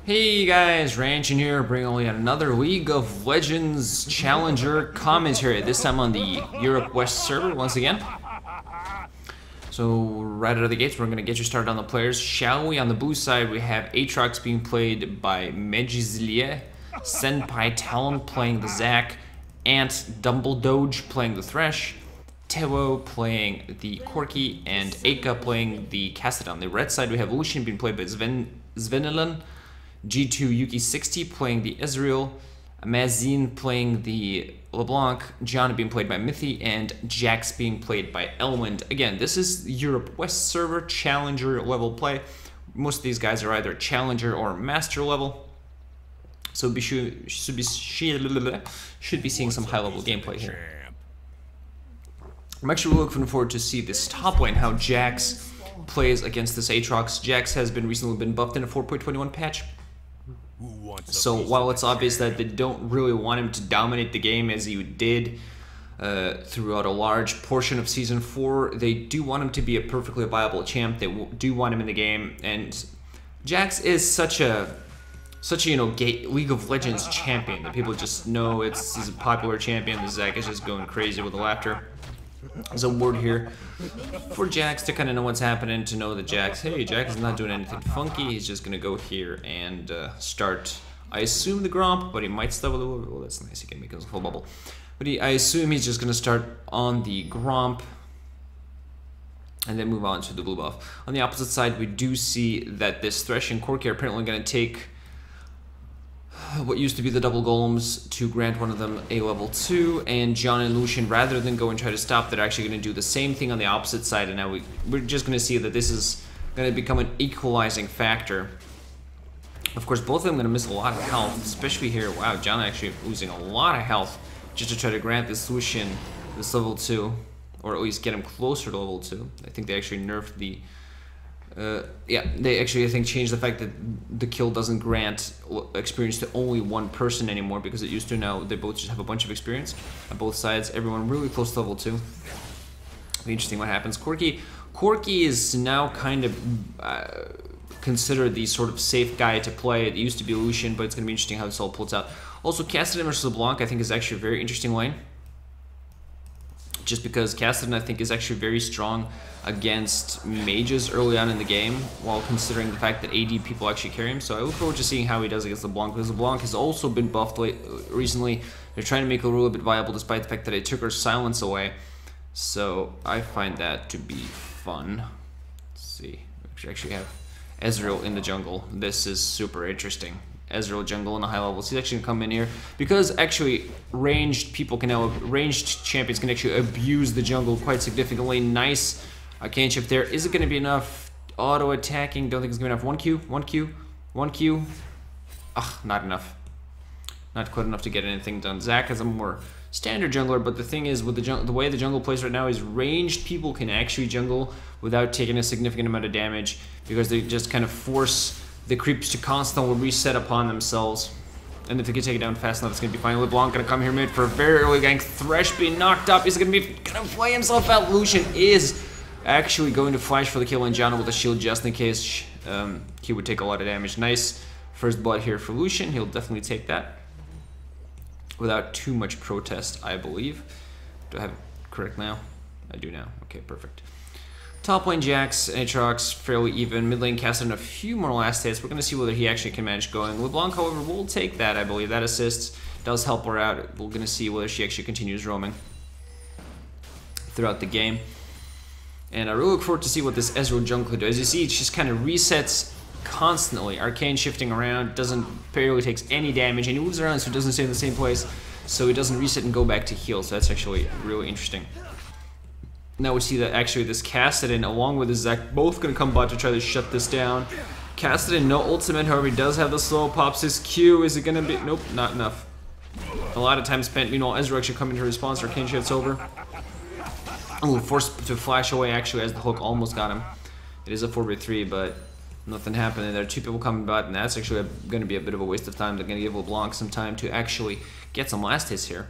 Hey guys, Ranchin here, bringing only another League of Legends Challenger commentary, this time on the Europe West server once again. So right out of the gates, we're going to get you started on the players, shall we? On the blue side, we have Aatrox being played by Meziljie, senpai teLN playing the Zac, Dumbledoge playing the Thresh, Tewò playing the Corki, and Eíka playing the Kassadin. On the red side, we have Lucian being played by Zvenillan, G2 Yuki 60 playing the Ezreal, amaziin playing the LeBlanc, Janna being played by mìthy, and Jax being played by Elwìnd. Again, this is Europe West server, challenger level play. Most of these guys are either challenger or master level, so should be seeing some high level gameplay here. I'm actually really looking forward to see this top lane, how Jax plays against this Aatrox. Jax has recently been buffed in a 4.21 patch. So while it's obvious that they don't really want him to dominate the game as he did throughout a large portion of Season 4, they do want him to be a perfectly viable champ. They do want him in the game, and Jax is such a League of Legends champion that people just know he's a popular champion. The Zac is just going crazy with the laughter. There's a word here for Jax to kind of know what's happening, to know that Jax is not doing anything funky. He's just going to go here and start, I assume, the Gromp, but he might start with a little. Well, that's nice, he can make his full bubble. But I assume he's just going to start on the Gromp and then move on to the blue buff. On the opposite side, we do see that this Thresh and Corki are apparently going to take what used to be the double golems to grant one of them a level 2, and Janna and Lucian, rather than go and try to stop, they're actually going to do the same thing on the opposite side, and now we're just going to see that this is going to become an equalizing factor. Of course, both of them are going to miss a lot of health, especially here. Wow, Janna actually losing a lot of health just to try to grant this Lucian this level 2, or at least get him closer to level 2. I think they actually nerfed the they actually, I think, changed the fact that the kill doesn't grant experience to only one person anymore, because it used to. Now they both just have a bunch of experience on both sides. Everyone really close to level 2. It'll be interesting what happens. Corki is now kind of considered the sort of safe guy to play. It used to be Lucian, but it's going to be interesting how this all pulls out. Also, Kassadin versus LeBlanc, I think, is actually a very interesting lane. Just because Kassadin, I think, is actually very strong against mages early on in the game, while considering the fact that AD people actually carry him. So I look forward to seeing how he does against LeBlanc, because LeBlanc has also been buffed recently. They're trying to make her a little bit viable, despite the fact that I took her silence away. So I find that to be fun. Let's see. We actually have Ezreal in the jungle. This is super interesting. Ezreal jungle in the high levels. He's actually gonna come in here because actually ranged champions can actually abuse the jungle quite significantly. Nice arcane shift there. Is it gonna be enough auto attacking? Don't think it's gonna be enough. 1 Q. Ugh, not enough. Not quite enough to get anything done. Zac is a more standard jungler, but the thing is, with the way the jungle plays right now, is ranged people can actually jungle without taking a significant amount of damage, because they just kind of force the creeps to constantly reset upon themselves. And if they can take it down fast enough, it's going to be fine. LeBlanc going to come here mid for a very early gank. Thresh being knocked up. He's going to play himself out. Lucian is actually going to flash for the kill, and Janna with a shield just in case he would take a lot of damage. Nice first blood here for Lucian. He'll definitely take that without too much protest, I believe. Do I have it correct now? I do now. Okay, perfect. Top lane Jax, Aatrox, fairly even. Mid lane Kassadin a few more last hits. We're going to see whether he actually can manage going. LeBlanc, however, will take that, I believe. That assist does help her out. We're going to see whether she actually continues roaming throughout the game. And I really look forward to see what this Ezreal jungle does. As you see, it just kind of resets constantly. Arcane shifting around, barely takes any damage, and he moves around so he doesn't stay in the same place, so he doesn't reset and go back to heal. So that's actually really interesting. Now we see that actually this Kassadin, along with the Zac, both going to come bot to try to shut this down. Kassadin, no ultimate, however, he does have the slow, pops his Q. Is it going to be? Nope, not enough. A lot of time spent. Meanwhile, Ezreal actually coming to response. Arcane shifts over. Oh, forced to flash away actually as the hook almost got him. It is a 4v3, but nothing happening. There are two people coming bot, and that's actually going to be a bit of a waste of time. They're going to give LeBlanc some time to actually get some last hits here.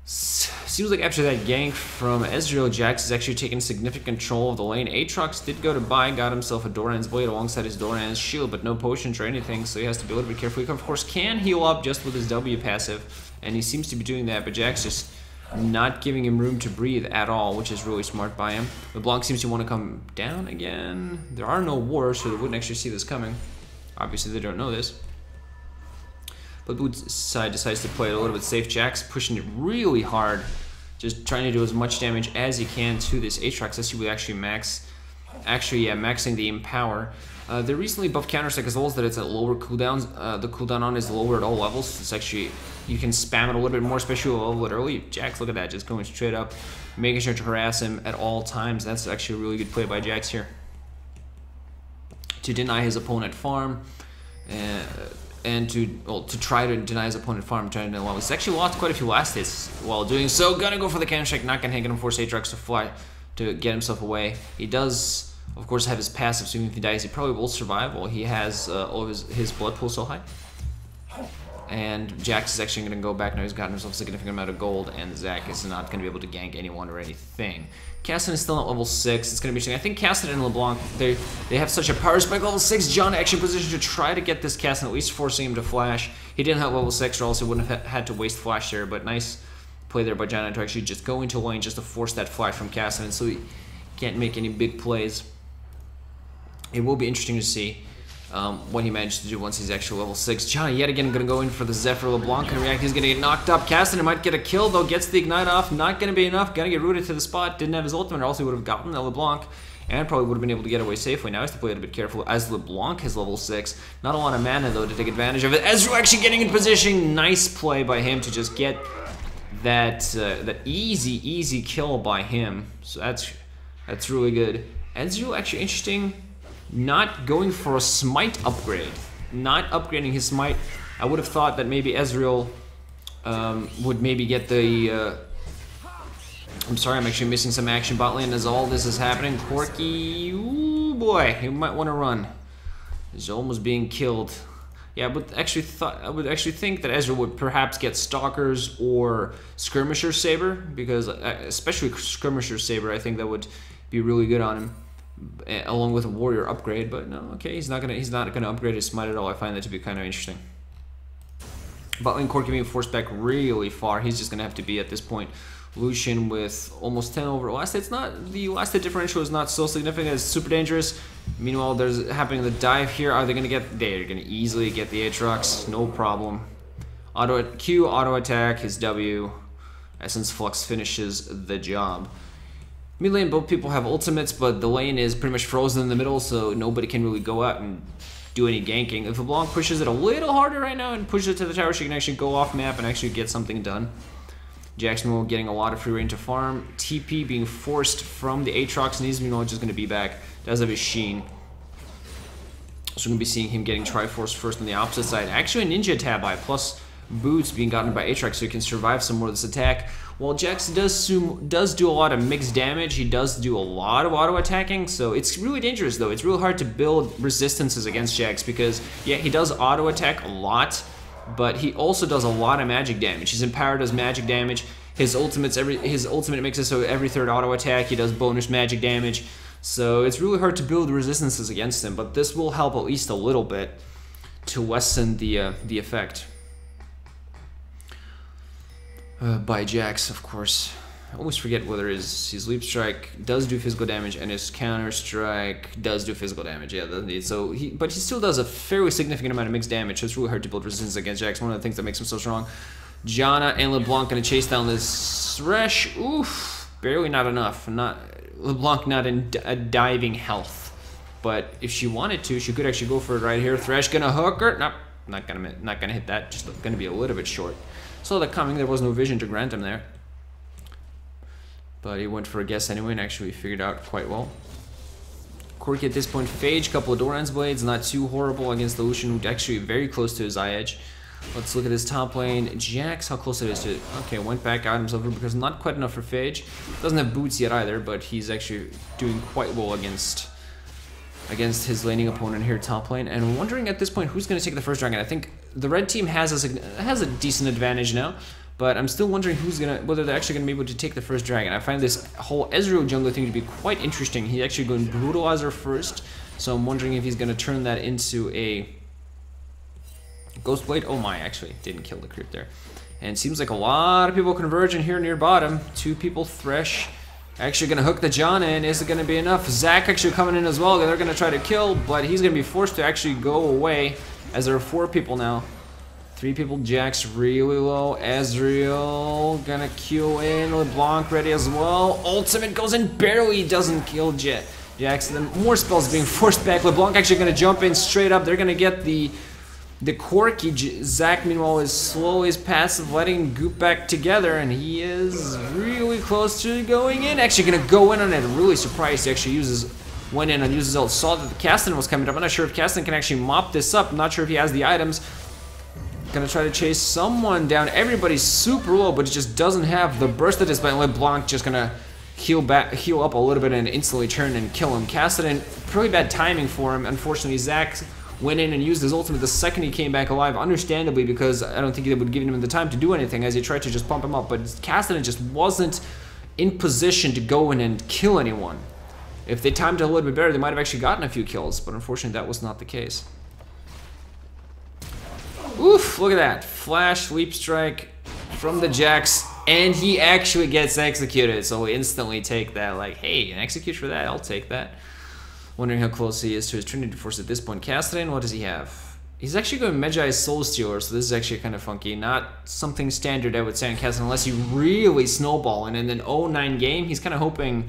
Seems like after that gank from Ezreal, Jax is actually taking significant control of the lane. Aatrox did go to buy, got himself a Doran's Blade alongside his Doran's Shield, but no potions or anything, so he has to be a little bit careful. He, of course, can heal up just with his W passive, and he seems to be doing that, but Jax just not giving him room to breathe at all, which is really smart by him. LeBlanc seems to want to come down again. There are no wars, so they wouldn't actually see this coming. Obviously, they don't know this. But Boots' side decides to play it a little bit safe. Jax pushing it really hard, just trying to do as much damage as he can to this Aatrox. Let's see what actually maxing the Empower. They recently buffed counter-strike as well as that it's at lower cooldowns. The cooldown on is lower at all levels. It's actually, you can spam it a little bit more, especially if you level it early. Jax, look at that, just going straight up, making sure to harass him at all times. That's actually a really good play by Jax here, to deny his opponent farm. And to try to deny his opponent farm, trying to allow. He's actually lost quite a few last hits while doing so. Gonna go for the counter strike, not gonna hit him, force Aatrox to fly to get himself away. He does, of course, have his passive, so even if he dies, he probably will survive. Well, he has all of his blood pool so high. And Jax is actually gonna go back now. He's gotten himself a significant amount of gold, and Zach is not gonna be able to gank anyone or anything. Kassadin is still at level 6. It's going to be interesting. I think Kassadin and LeBlanc, they have such a power spike. Level 6, Janna actually positioned to try to get this Kassadin, at least forcing him to flash. He didn't have level 6, or else he wouldn't have had to waste flash there, but nice play there by Janna to actually just go into lane just to force that flash from Kassadin, so he can't make any big plays. It will be interesting to see what he managed to do once he's actually level 6. Janna yet again going to go in for the Zephyr. LeBlanc can react. He's going to get knocked up. Kassadin might get a kill, though. Gets the Ignite off. Not going to be enough. Going to get rooted to the spot. Didn't have his ultimate, or else he would have gotten the LeBlanc and probably would have been able to get away safely. Now he has to play a little bit careful as LeBlanc is level 6. Not a lot of mana, though, to take advantage of it. Ezreal actually getting in position. Nice play by him to just get that easy kill by him. So that's really good. Ezreal actually interesting. Not going for a smite upgrade, not upgrading his smite. I would have thought that maybe Ezreal would maybe get the. I'm sorry, I'm actually missing some action bot lane as all this is happening. Corki, ooh boy, he might want to run. He's almost being killed. Yeah, but I would actually think that Ezreal would perhaps get Stalkers or Skirmisher Saber, because especially Skirmisher Saber, I think that would be really good on him, along with a warrior upgrade. But no, okay, he's not gonna upgrade his smite at all. I find that to be kind of interesting. Bot lane Corki being forced back really far. He's just gonna have to be at this point. Lucian with almost 10 over last hit. It's not, the last hit differential is not so significant. It's super dangerous. Meanwhile, there's happening the dive here. Are they gonna get? They're gonna easily get the Aatrox, no problem. Auto attack, his W. Essence Flux finishes the job. Mid lane, both people have ultimates, but the lane is pretty much frozen in the middle, so nobody can really go out and do any ganking. If LeBlanc pushes it a little harder right now and pushes it to the tower, she can actually go off map and actually get something done. Jackson getting a lot of free reign to farm. TP being forced from the Aatrox, and he's just going to be back. Does have his Sheen. So we're going to be seeing him getting Triforce first on the opposite side. Actually, a Ninja tab by, plus Boots being gotten by Aatrox, so he can survive some more of this attack. While Jax does do a lot of mixed damage, he does do a lot of auto attacking, so it's really dangerous though. It's really hard to build resistances against Jax because, yeah, he does auto attack a lot, but he also does a lot of magic damage. His Empower does magic damage. His ultimate makes it so every third auto attack he does bonus magic damage. So it's really hard to build resistances against him, but this will help at least a little bit to lessen the effect. By Jax, of course. I always forget whether his Leap Strike does do physical damage and his Counter Strike does do physical damage. Yeah, so but he still does a fairly significant amount of mixed damage, so it's really hard to build resistance against Jax. One of the things that makes him so strong. Janna and LeBlanc gonna chase down this Thresh. Oof, barely not enough. LeBlanc not in diving health, but if she wanted to, she could actually go for it right here. Thresh gonna hook her. Nope, not gonna hit that. Just gonna be a little bit short. Saw that coming. There was no vision to grant him there, but he went for a guess anyway and actually figured out quite well. Corki at this point, Phage, couple of Doran's Blades, not too horrible against the Lucian, who's actually very close to his eye edge. Let's look at his top lane. Jax, how close it is to it. Okay, went back out himself because not quite enough for Phage. Doesn't have boots yet either, but he's actually doing quite well against his laning opponent here top lane. And wondering at this point who's going to take the first dragon. I think the red team has a decent advantage now, But I'm still wondering whether they're actually gonna be able to take the first dragon. I find this whole Ezreal jungler thing to be quite interesting. He's actually going Brutalizer first, so I'm wondering if he's gonna turn that into a Ghost Blade. Oh my, actually didn't kill the creep there. And it seems like a lot of people converging here near bottom. 2 people, Thresh. Actually gonna hook the Janna in. Is it gonna be enough? Zac actually coming in as well. They're gonna try to kill, but he's gonna be forced to actually go away as there are 4 people now. 3 people, Jax really low. Ezreal gonna Q in. LeBlanc ready as well. Ultimate goes in, barely doesn't kill Jax. And then more spells being forced back. LeBlanc actually gonna jump in straight up. They're gonna get the Corki. Zac meanwhile is slow, is passive, letting Goop back together, and he is really close to going in. Actually gonna go in on it. Really surprised he actually went in and uses ult. Saw that the Kassadin was coming up. I'm not sure if Kassadin can actually mop this up. I'm not sure if he has the items. Gonna try to chase someone down. Everybody's super low, but it just doesn't have the burst that is. But LeBlanc just gonna heal up a little bit and instantly turn and kill him. Kassadin, pretty bad timing for him. Unfortunately, Zac went in and used his ultimate the second he came back alive, understandably, because I don't think they would give him the time to do anything as he tried to just pump him up. But Kassadin just wasn't in position to go in and kill anyone. If they timed it a little bit better, they might have actually gotten a few kills, but unfortunately that was not the case. Oof, look at that. Flash, Leap Strike from the Jax, and he actually gets executed, so we instantly take that, like, hey, an execute for that, I'll take that. Wondering how close he is to his Trinity Force at this point. Kassadin, what does he have? He's actually going Meziljie Soul Stealer, so this is actually kind of funky. Not something standard, I would say, on Kassadin, unless you really snowball, and in an 0-9 game, he's kind of hoping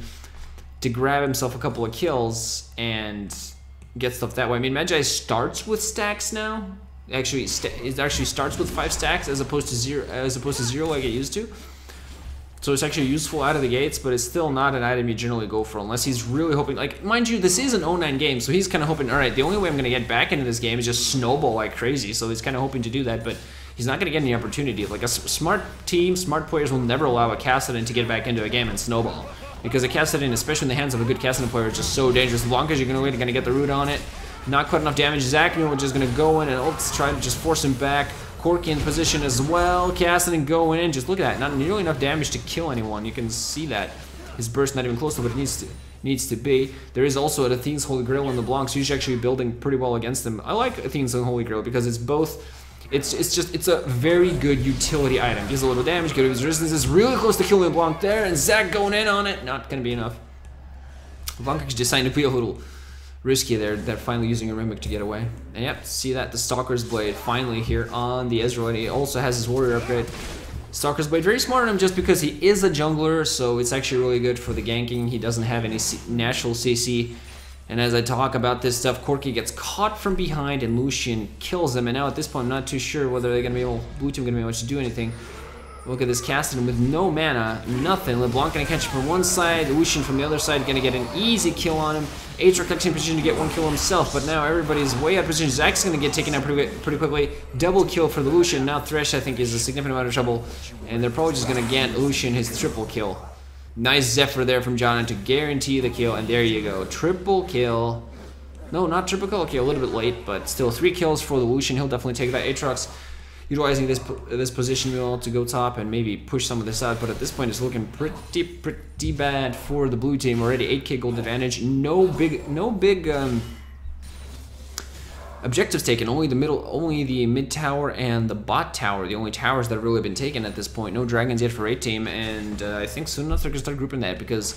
to grab himself a couple of kills and get stuff that way. I mean, Meziljie starts with stacks now. Actually, it actually starts with 5 stacks as opposed to 0 like it used to. So it's actually useful out of the gates, but it's still not an item you generally go for unless he's really hoping. Like, mind you, this is an 0-9 game, so he's kind of hoping, all right, the only way I'm going to get back into this game is just snowball like crazy. So he's kind of hoping to do that, but he's not going to get any opportunity. Like, a smart team, smart players will never allow a Kassadin to get back into a game and snowball. Because a Kassadin, especially in the hands of a good Kassadin player, is just so dangerous. As long as you're going to get the root on it, not quite enough damage. Zac is just going to go in and ults, try to just force him back. Corki in position as well. Kassadin going in. Just look at that. Not nearly enough damage to kill anyone. You can see that. His burst not even close to what it needs to be. There is also Athene's Holy Grail in LeBlanc, so he's actually building pretty well against them. I like Athene's Holy Grail because it's both. It's a very good utility item. Gives a little damage, gives resistance. Is really close to killing LeBlanc there, and Zac going in on it. Not going to be enough. LeBlanc actually decided to be a little risky there. They're finally using a Mimic to get away. And yep, see that, the Stalker's Blade finally here on the Ezreal, and he also has his Warrior upgrade. Stalker's Blade, very smart on him just because he is a jungler, so it's actually really good for the ganking. He doesn't have any natural CC. And as I talk about this stuff, Corki gets caught from behind and Lucian kills him. And now at this point, I'm not too sure whether they're going to be able, Blue Team going to be able to do anything. Look at this Kassadin with no mana, nothing. LeBlanc gonna catch him from one side, Lucian from the other side gonna get an easy kill on him. Aatrox actually in position to get 1 kill himself, but now everybody's way out of position. Zac's gonna get taken out pretty quickly. Double kill for the Lucian. Now Thresh, I think, is a significant amount of trouble, and they're probably just gonna get Lucian his triple kill. Nice Zephyr there from Janna to guarantee the kill, and there you go. Triple kill. No, not triple kill. Okay, a little bit late, but still 3 kills for the Lucian. He'll definitely take that. Aatrox utilizing this position wheel to go top and maybe push some of this out, but at this point it's looking pretty bad for the blue team. Already 8k gold advantage. No big objectives taken. Only the mid tower and the bot tower, the only towers that have really been taken at this point. No dragons yet for 8 team, and I think soon enough they're gonna start grouping that, because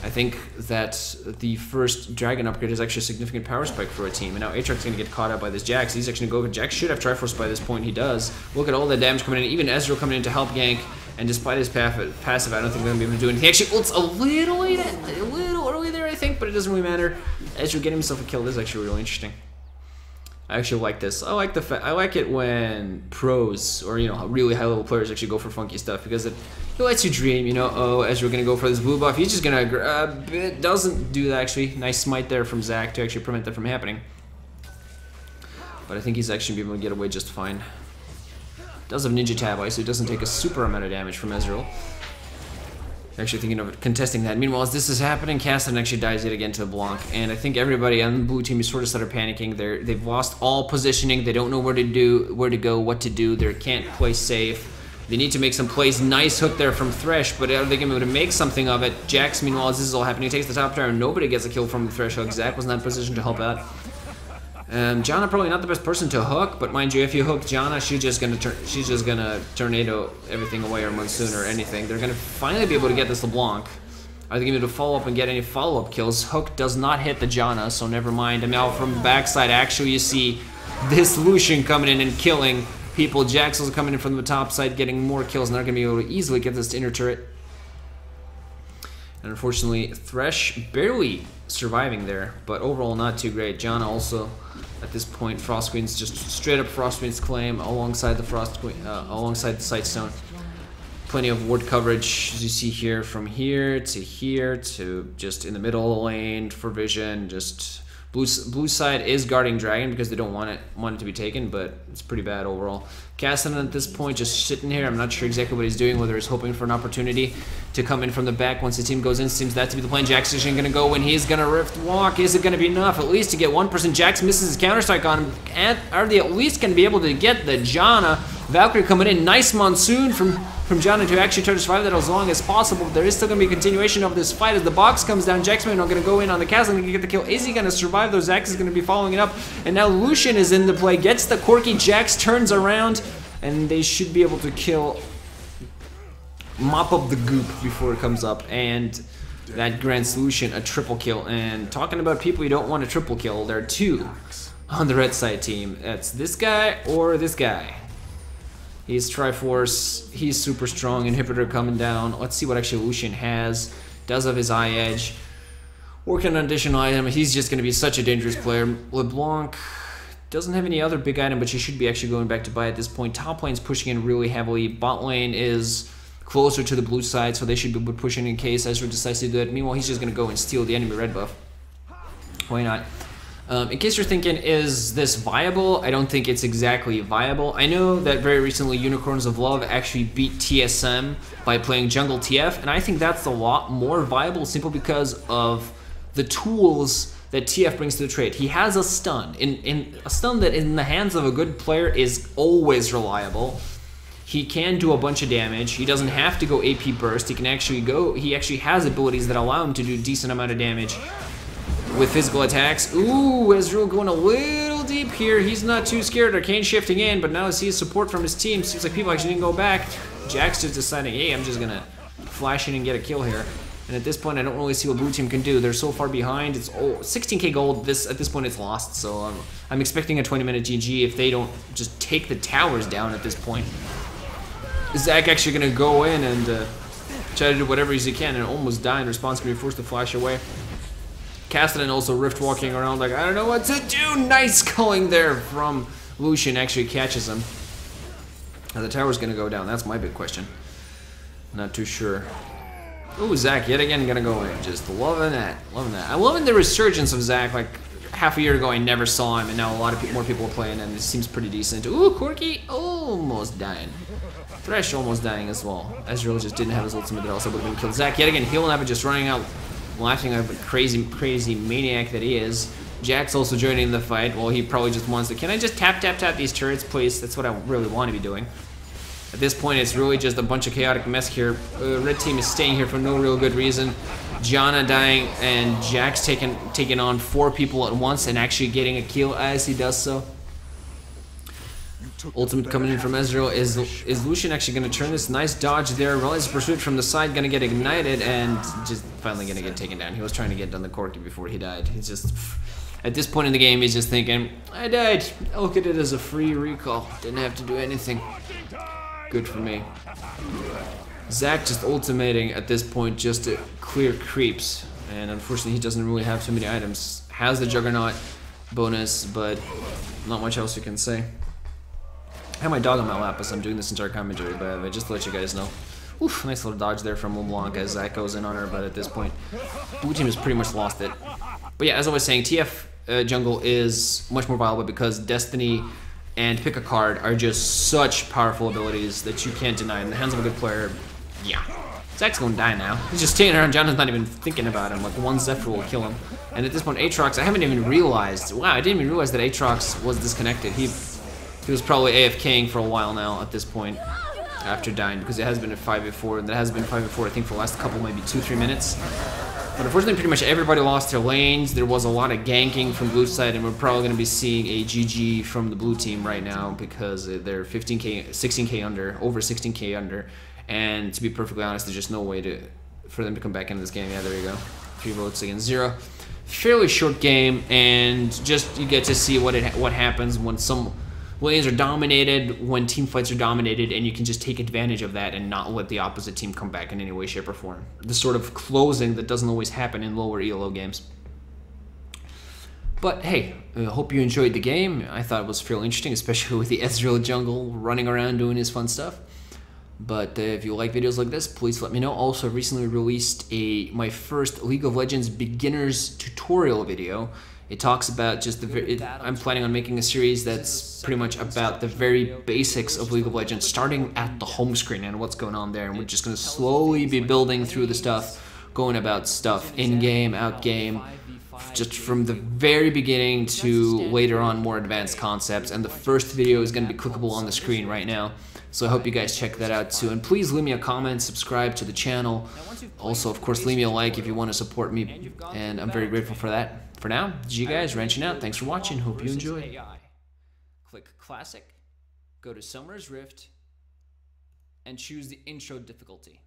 I think that the first dragon upgrade is actually a significant power spike for a team. And now Aatrox is going to get caught out by this Jax. He's actually going to go. Jax should have Triforce by this point. He does. Look at all the damage coming in. Even Ezreal coming in to help gank. And despite his passive, I don't think they're going to be able to do anything. He actually ults a little late, a little early there, I think, but it doesn't really matter. Ezreal getting himself a kill. This is actually really interesting. I actually like this. I like it when pros or really high level players actually go for funky stuff, because it lets you dream. Oh, Ezreal gonna go for this blue buff. He's just gonna grab it. Doesn't do that actually. Nice smite there from Zac to actually prevent that from happening. But I think he's actually gonna be able to get away just fine. Does have Ninja Tab, so it doesn't take a super amount of damage from Ezreal. Actually thinking of contesting that. Meanwhile, as this is happening, Kassadin actually dies yet again to LeBlanc, and I think everybody on the blue team is sort of started panicking. They've lost all positioning. They don't know where to go, what to do. They can't play safe. They need to make some plays. Nice hook there from Thresh, but are they going to be able to make something of it? Jax, meanwhile, as this is all happening, takes the top tower, and nobody gets a kill from the Thresh hook. Zach was not in position to help out. Janna probably not the best person to hook, but mind you, if you hook Janna, she's just gonna tornado everything away, or monsoon, or anything. They're gonna finally be able to get this LeBlanc. Are they gonna be able to follow up and get any follow-up kills? Hook does not hit the Janna, so never mind. And now from the backside, actually, you see this Lucian coming in and killing people. Jax also coming in from the top side, getting more kills, and they're gonna be able to easily get this inner turret. And unfortunately, Thresh barely surviving there, but overall not too great. Janna also, at this point, Frost Queen's just straight up Frost Queen's claim alongside the Frost Queen, alongside the Sightstone. Plenty of ward coverage, as you see here, from here to just in the middle of the lane for vision. Just blue side is guarding Dragon because they don't want it to be taken, but it's pretty bad overall. Kassadin at this point just sitting here. I'm not sure exactly what he's doing, whether he's hoping for an opportunity to come in from the back once the team goes in. Seems that to be the plan. Jax is going to go in. He's going to Rift Walk. Is it going to be enough at least to get 1%? Jax misses his counter strike on him. And are they at least going to be able to get the Janna? Valkyrie coming in. Nice monsoon from Janna to actually try to survive that as long as possible. There is still going to be a continuation of this fight as the box comes down. Jax are going to go in on the Kassadin and get the kill. Is he going to survive? Those Zax is going to be following it up. And now Lucian is in the play. Gets the Corki. Jax turns around. And they should be able to mop up the goop before it comes up, and that grants Lucian a triple kill. And talking about people you don't want a triple kill, there are two on the red side team. It's this guy or this guy. He's Triforce, he's super strong, inhibitor coming down. Let's see what actually Lucian has. Does have his eye edge. Working on additional item, he's just going to be such a dangerous player. LeBlanc doesn't have any other big item, but she should be actually going back to buy at this point. Top lane's pushing in really heavily. Bot lane is closer to the blue side, so they should be pushing in case Ezreal decides to do that. Meanwhile, he's just going to go and steal the enemy red buff. Why not? In case you're thinking, is this viable? I don't think it's exactly viable. I know that very recently Unicorns of Love actually beat TSM by playing jungle TF, and I think that's a lot more viable simply because of the tools that TF brings to the trade. He has a stun, in a stun that in the hands of a good player is always reliable. He can do a bunch of damage. He doesn't have to go AP burst. He actually has abilities that allow him to do a decent amount of damage with physical attacks. Ooh, Ezreal going a little deep here. He's not too scared. Arcane shifting in, but now he sees support from his team. Seems like people actually didn't go back. Jax just deciding, hey, I'm just gonna flash in and get a kill here. And at this point, I don't really see what blue team can do. They're so far behind. It's 16k gold. At this point, it's lost. So I'm expecting a 20-minute GG if they don't just take the towers down at this point. Is Zach actually going to go in and try to do whatever he can and almost die in response, going to be forced to flash away? Kassadin also rift walking around like, I don't know what to do. Nice culling there from Lucian. Actually catches him. Now the tower's going to go down. That's my big question. Not too sure. Ooh, Zach yet again gonna go in. Just loving that, loving that. I'm loving the resurgence of Zach. Like half a year ago, I never saw him, and now a lot of more people are playing, and it seems pretty decent. Ooh, Corki almost dying. Thresh almost dying as well. Ezreal just didn't have his ultimate that also would have been killed. Zach yet again healing up and just running out, laughing like a crazy maniac that he is. Jax also joining the fight. Well, he probably just wants to. Can I just tap these turrets, please? That's what I really want to be doing. At this point, it's really just a bunch of chaotic mess here. Red team is staying here for no real good reason. Janna dying and Jax taking on 4 people at once and actually getting a kill as he does so. Ultimate coming in from Ezreal. Is Lucian actually going to turn this? Nice dodge there. Relentless Pursuit from the side going to get ignited and just finally going to get taken down. He was trying to get done the Corki before he died. He's just... At this point in the game, he's just thinking, I died. I'll look at it as a free recall. Didn't have to do anything. Good for me. Zach just ultimating at this point just to clear creeps. And unfortunately, he doesn't really have too many items. Has the Juggernaut bonus, but not much else you can say. I have my dog on my lap as I'm doing this entire commentary, but just to let you guys know. Oof, nice little dodge there from LeBlanc as Zach goes in on her, but at this point, blue team has pretty much lost it. But yeah, as I was saying, TF jungle is much more viable because Destiny and pick a card are just such powerful abilities that you can't deny. In the hands of a good player, yeah. Zach's gonna die now. He's just standing around, Janna's not even thinking about him. Like, one Zephyr will kill him. And at this point, Aatrox, I haven't even realized. Wow, I didn't even realize that Aatrox was disconnected. He was probably AFKing for a while now at this point. after dying, because it has been a 5v4, and that has been 5v4 I think for the last couple, maybe 2-3 minutes. But unfortunately, pretty much everybody lost their lanes. There was a lot of ganking from blue side, and we're probably going to be seeing a GG from the blue team right now because they're 15k, 16k under, over 16k under. And to be perfectly honest, there's just no way for them to come back into this game. Yeah, there you go. 3 votes against 0. Fairly short game, and just you get to see what happens when some lanes are dominated, when team fights are dominated, and you can just take advantage of that and not let the opposite team come back in any way, shape, or form. The sort of closing that doesn't always happen in lower ELO games. But hey, I hope you enjoyed the game. I thought it was fairly interesting, especially with the Ezreal jungle running around doing his fun stuff. But if you like videos like this, please let me know. Also, I recently released my first League of Legends beginners tutorial video. It talks about just I'm planning on making a series that's pretty much about the very basics of League of Legends, starting at the home screen and what's going on there. And we're just going to slowly be building through the stuff, going about stuff in-game, out-game, just from the very beginning to later on more advanced concepts. And the first video is going to be clickable on the screen right now. So I hope you guys check that out too. And please leave me a comment, subscribe to the channel. Also, of course, leave me a like if you want to support me. And I'm very grateful for that. For now, G guys, ranching out. Thanks for watching. Hope you enjoy. Click Classic, go to Summoner's Rift, and choose the intro difficulty.